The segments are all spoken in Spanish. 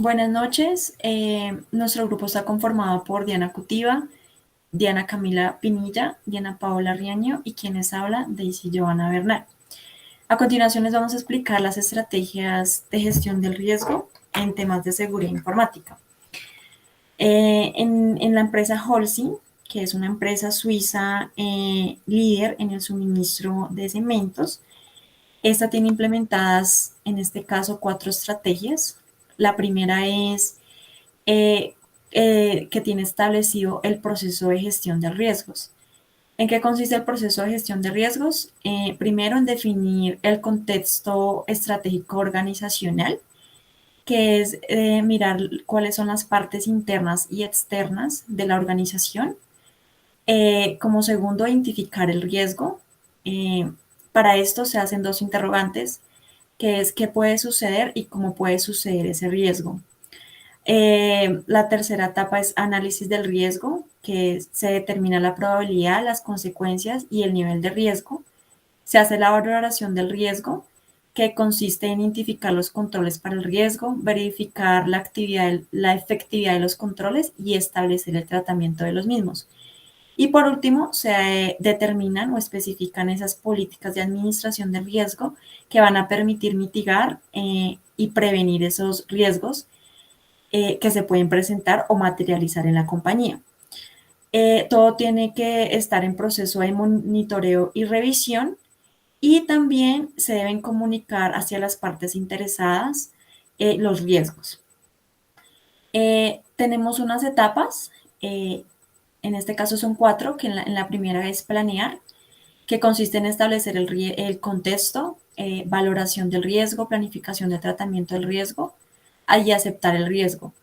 Buenas noches. Nuestro grupo está conformado por Diana Cutiva, Diana Camila Pinilla, Diana Paola Riaño y quienes habla, Daisy Giovanna Bernal. A continuación les vamos a explicar las estrategias de gestión del riesgo en temas de seguridad informática. En la empresa Holcim, que es una empresa suiza líder en el suministro de cementos, esta tiene implementadas, en este caso, 4 estrategias. La primera es eh, que tiene establecido el proceso de gestión de riesgos. ¿En qué consiste el proceso de gestión de riesgos? Primero, en definir el contexto estratégico organizacional, que es mirar cuáles son las partes internas y externas de la organización. Como segundo, identificar el riesgo. Eh, para esto se hacen 2 interrogantes, que es qué puede suceder y cómo puede suceder ese riesgo. La tercera etapa es análisis del riesgo, que se determina la probabilidad, las consecuencias y el nivel de riesgo. Se hace la valoración del riesgo, que consiste en identificar los controles para el riesgo, verificar la efectividad de los controles y establecer el tratamiento de los mismos. Y por último, se determinan o especifican esas políticas de administración del riesgo que van a permitir mitigar y prevenir esos riesgos que se pueden presentar o materializar en la compañía. Todo tiene que estar en proceso de monitoreo y revisión y también se deben comunicar hacia las partes interesadas los riesgos. Tenemos unas etapas, en este caso son 4, que en la primera es planear, que consiste en establecer el contexto, valoración del riesgo, planificación de tratamiento del riesgo y aceptar el riesgo.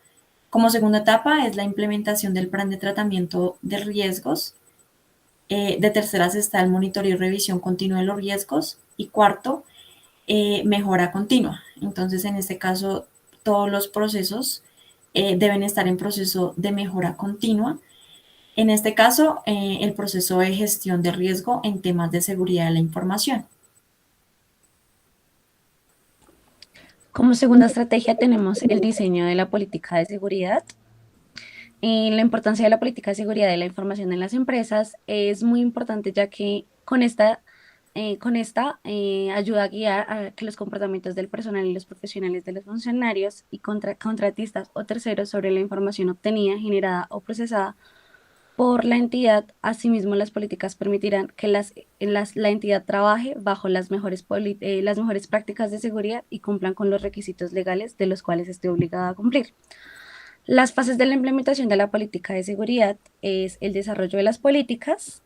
Como segunda etapa es la implementación del plan de tratamiento de riesgos. De terceras está el monitoreo y revisión continua de los riesgos. Y cuarto, mejora continua. Entonces, en este caso, todos los procesos deben estar en proceso de mejora continua. En este caso, el proceso de gestión de riesgo en temas de seguridad de la información. Como segunda estrategia tenemos el diseño de la política de seguridad. La importancia de la política de seguridad de la información en las empresas es muy importante ya que con esta ayuda a guiar a que los comportamientos del personal y los profesionales de los funcionarios y contratistas o terceros sobre la información obtenida, generada o procesada por la entidad. Asimismo, las políticas permitirán que la entidad trabaje bajo las mejores prácticas de seguridad y cumplan con los requisitos legales de los cuales esté obligada a cumplir. Las fases de la implementación de la política de seguridad es el desarrollo de las políticas,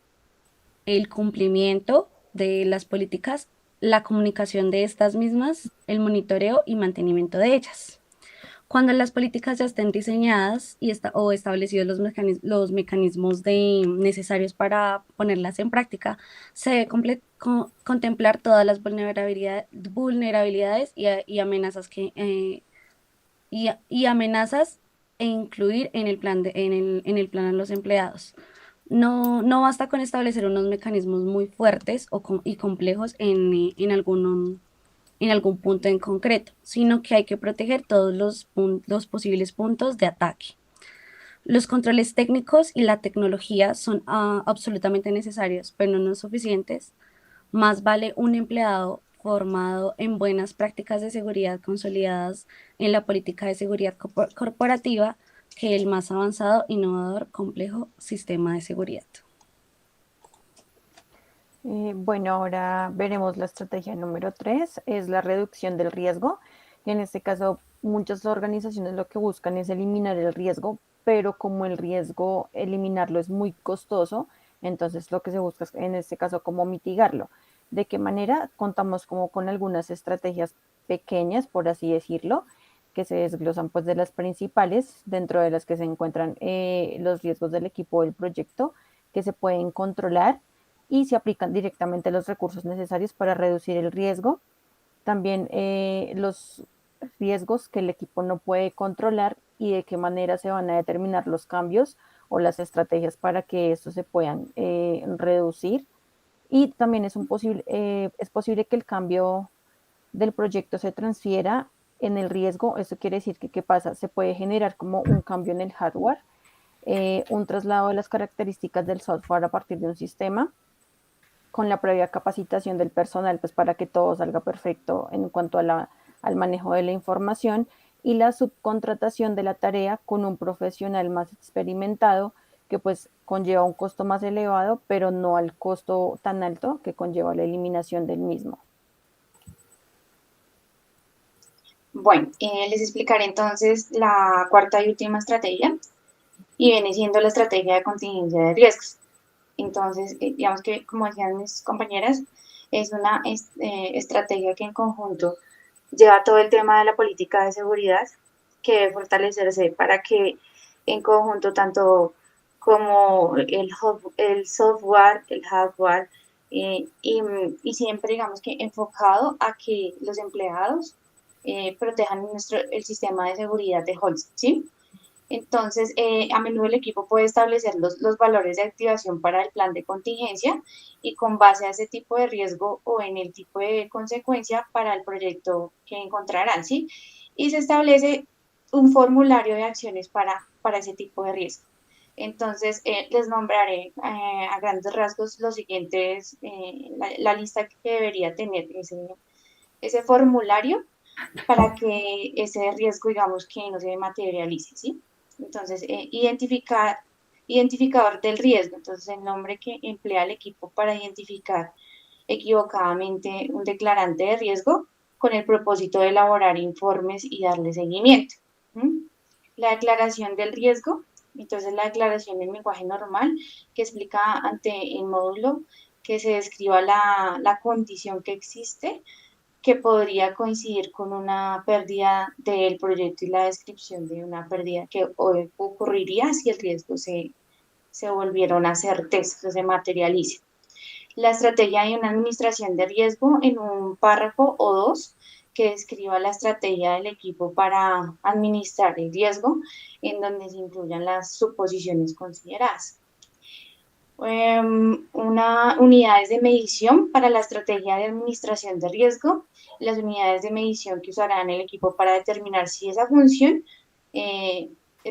el cumplimiento de las políticas, la comunicación de estas mismas, el monitoreo y mantenimiento de ellas. Cuando las políticas ya estén diseñadas o establecidos los mecanismos necesarios para ponerlas en práctica, se debe contemplar todas las vulnerabilidades y amenazas y amenazas e incluir en el plan a los empleados. No basta con establecer unos mecanismos muy fuertes y complejos en algún punto en concreto, sino que hay que proteger todos los posibles puntos de ataque. Los controles técnicos y la tecnología son absolutamente necesarios, pero no suficientes. Más vale un empleado formado en buenas prácticas de seguridad consolidadas en la política de seguridad corporativa que el más avanzado, innovador, complejo sistema de seguridad. Bueno, ahora veremos la estrategia número 3, es la reducción del riesgo. En este caso, muchas organizaciones lo que buscan es eliminar el riesgo, pero como el riesgo, eliminarlo es muy costoso, entonces lo que se busca es, en este caso, cómo mitigarlo. ¿De qué manera? Contamos como con algunas estrategias pequeñas, por así decirlo, que se desglosan pues de las principales, dentro de las que se encuentran los riesgos del equipo o del proyecto, que se pueden controlar y se aplican directamente los recursos necesarios para reducir el riesgo. También los riesgos que el equipo no puede controlar y de qué manera se van a determinar los cambios o las estrategias para que estos se puedan reducir. Y también es posible que el cambio del proyecto se transfiera en el riesgo. Eso quiere decir que, ¿qué pasa? Se puede generar como un cambio en el hardware, un traslado de las características del software a partir de un sistema, con la previa capacitación del personal, pues para que todo salga perfecto en cuanto a al manejo de la información, y la subcontratación de la tarea con un profesional más experimentado, que pues conlleva un costo más elevado, pero no al costo tan alto que conlleva la eliminación del mismo. Bueno, les explicaré entonces la cuarta y última estrategia, y viene siendo la estrategia de contingencia de riesgos. Entonces, digamos que, como decían mis compañeras, es una estrategia que en conjunto lleva todo el tema de la política de seguridad, que debe fortalecerse para que en conjunto tanto como el software, el hardware, y siempre digamos que enfocado a que los empleados protejan el sistema de seguridad de Holcim, ¿sí? Entonces, a menudo el equipo puede establecer los valores de activación para el plan de contingencia, y con base a ese tipo de riesgo o en el tipo de consecuencia para el proyecto que encontrarán, ¿sí? Y se establece un formulario de acciones para ese tipo de riesgo. Entonces, les nombraré a grandes rasgos los siguientes, la lista que debería tener ese formulario para que ese riesgo, digamos, que no se materialice, ¿sí? Entonces, identificador del riesgo. Entonces, el nombre que emplea el equipo para identificar equivocadamente un declarante de riesgo con el propósito de elaborar informes y darle seguimiento. ¿Mm? La declaración del riesgo. Entonces, la declaración en lenguaje normal que explica ante el módulo que se describa la condición que existe, que podría coincidir con una pérdida del proyecto, y la descripción de una pérdida que ocurriría si el riesgo se volviera una certeza, se materializa. La estrategia de una administración de riesgo en un párrafo o dos que describa la estrategia del equipo para administrar el riesgo, en donde se incluyan las suposiciones consideradas. Unidades de medición para la estrategia de administración de riesgo, las unidades de medición que usarán el equipo para determinar si esa función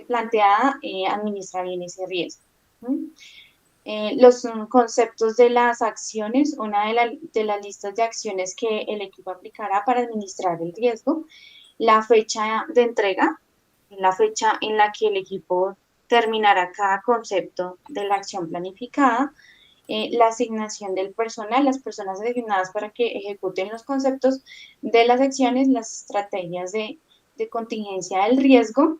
planteada administra bien ese riesgo. Los conceptos de las acciones, una de las listas de acciones que el equipo aplicará para administrar el riesgo, la fecha de entrega, la fecha en la que el equipo terminará cada concepto de la acción planificada, la asignación del personal, las personas asignadas para que ejecuten los conceptos de las acciones, las estrategias de contingencia del riesgo,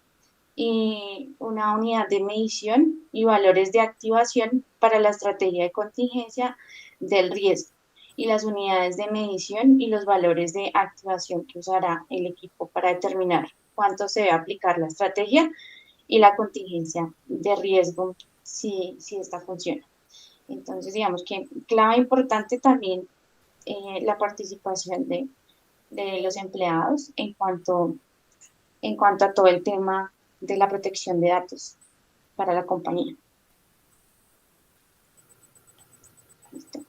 y una unidad de medición y valores de activación para la estrategia de contingencia del riesgo, y las unidades de medición y los valores de activación que usará el equipo para determinar cuánto se debe aplicar la estrategia y la contingencia de riesgo si esta funciona. Entonces, digamos que clave importante también la participación de los empleados en cuanto a todo el tema de la protección de datos para la compañía. ¿Listo?